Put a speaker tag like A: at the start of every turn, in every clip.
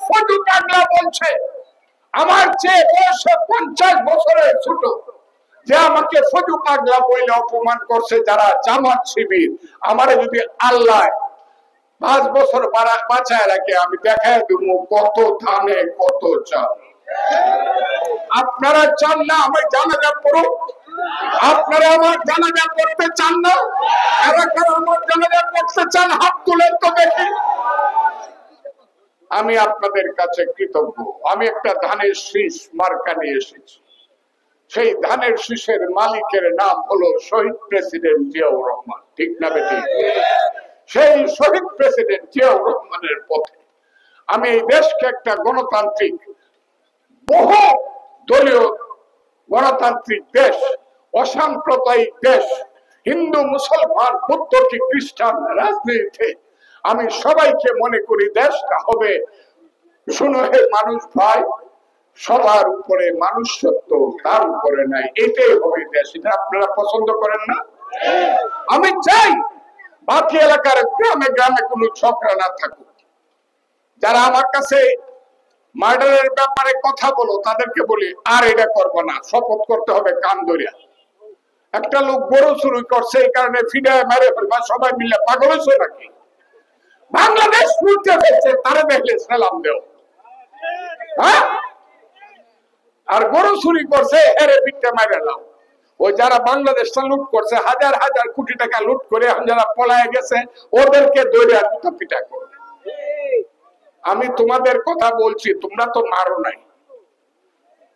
A: ফজু পাগলা বলছে আমার চেয়ে বয়স 50 বছরের ছোট, যে আমাকে ফজু পাগলা বলে অপমান করছে যারা জামাত শিবির, আমারে যদি আল্লাহ 5 বছর বাঁচায় রাখে আমি দেখায় দেবো কত ধানে কত চাল। আপনারা চান না আমি জানাজা পড়ো? আপনারা আমার জানাজা পড়তে চান না? কারা কারা আমার জানাজা পড়তে চান হাত তুলেন তো দেখি। আমি আপনাদের কাছে কৃতজ্ঞ। আমি একটা ধানের শীষ মার্কা নিয়ে এসেছি। সেই ধানের শীষের মালিকের নাম হলো শহীদ প্রেসিডেন্ট জিয়াউর রহমান। ঠিক না বেঠিক? সেই শহীদ প্রেসিডেন্ট জিয়াউর রহমানের পথে আমি এই দেশকে একটা গণতান্ত্রিক বহু দলীয় গণতান্ত্রিক দেশ, অসাম্প্রদায়িক দেশ, হিন্দু মুসলমান বৌদ্ধ কি খ্রিস্টান রাজনীতিতে আমি সবাইকে মনে করি দেশটা হবে, শুনো হে মানুষ ভাই, সবার উপরে মানুষ সত্য, তার উপরে নাই, এটাই হবে দেশ। এটা আপনারা পছন্দ করেন না? আমি চাই বাকি এলাকার গ্রামে গ্রামে কোনো ঝগড়া না থাকুক। যারা আমার কাছে মার্ডারের ব্যাপারে কথা বলো তাদেরকে বলি আর এটা করবো না, শপথ করতে হবে কান ধরিয়া। একটা লোক গরু চুরি করছে এই কারণে ফিডায় মেরে ফেলবা, সবাই মিলে পাগল হয়েছে নাকি? বাংলাদেশ লুটতে ফেলছে, তারা দেখলে সালাম দেও। হ্যাঁ, আর গরু চুরি করছে হেরে পিঠটা মেরে নাও। ওই যারা বাংলাদেশটা লুট করছে হাজার হাজার কোটি টাকা লুট করে যারা পলায় গেছে ওদেরকে দৌড়ে পিঠা করবে। আমি তোমাদের কথা বলছি, তোমরা তো মারো নাই।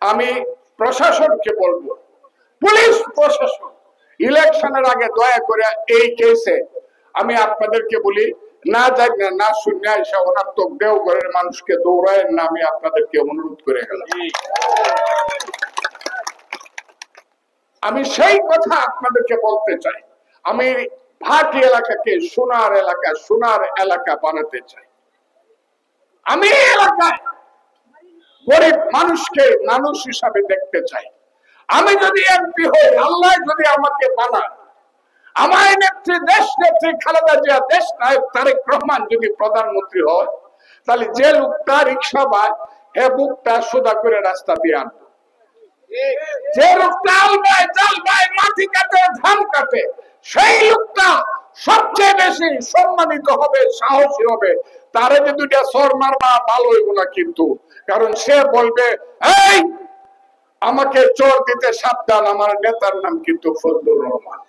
A: আমি প্রশাসনকে বলবো, পুলিশ প্রশাসন ইলেকশনের আগে দয়া করে এই কেসে আমি আপনাদেরকে বলি না যাক না না শুনে এসে অনাত্মক দেওঘরের মানুষকে দৌড়ায় না, আমি আপনাদেরকে অনুরোধ করে গেলাম। আমি সেই কথা আপনাদেরকে বলতে চাই, আমি ভাটি এলাকাকে সোনার এলাকা, সোনার এলাকা বানাতে চাই। আমি এলাকায় গরিব মানুষকে মানুষ হিসাবে দেখতে চাই। আমি যদি এমপি হই, আল্লাহ যদি আমাকে বানায়, আমার নেত্রী দেশ নেত্রী খালেদা জিয়া, দেশ নায়ক তারেক রহমান যদি প্রধানমন্ত্রী হয়, তাহলে যে লোকটা রিক্সা বায় হে বুকটা সোজা করে রাস্তা দিয়ে আনবো। যে লোকটা আলবায় জালবায় মাটি কাটে ধান কাটে, সেই লোকটা সবচেয়ে বেশি সম্মানিত হবে, সাহসী হবে। তারে যে দুইটা সর মারবা ভালো হইব না কিন্তু, কারণ সে বলবে এই আমাকে চোর দিতে সাবধান, আমার নেতার নাম কিন্তু ফজলুর রহমান।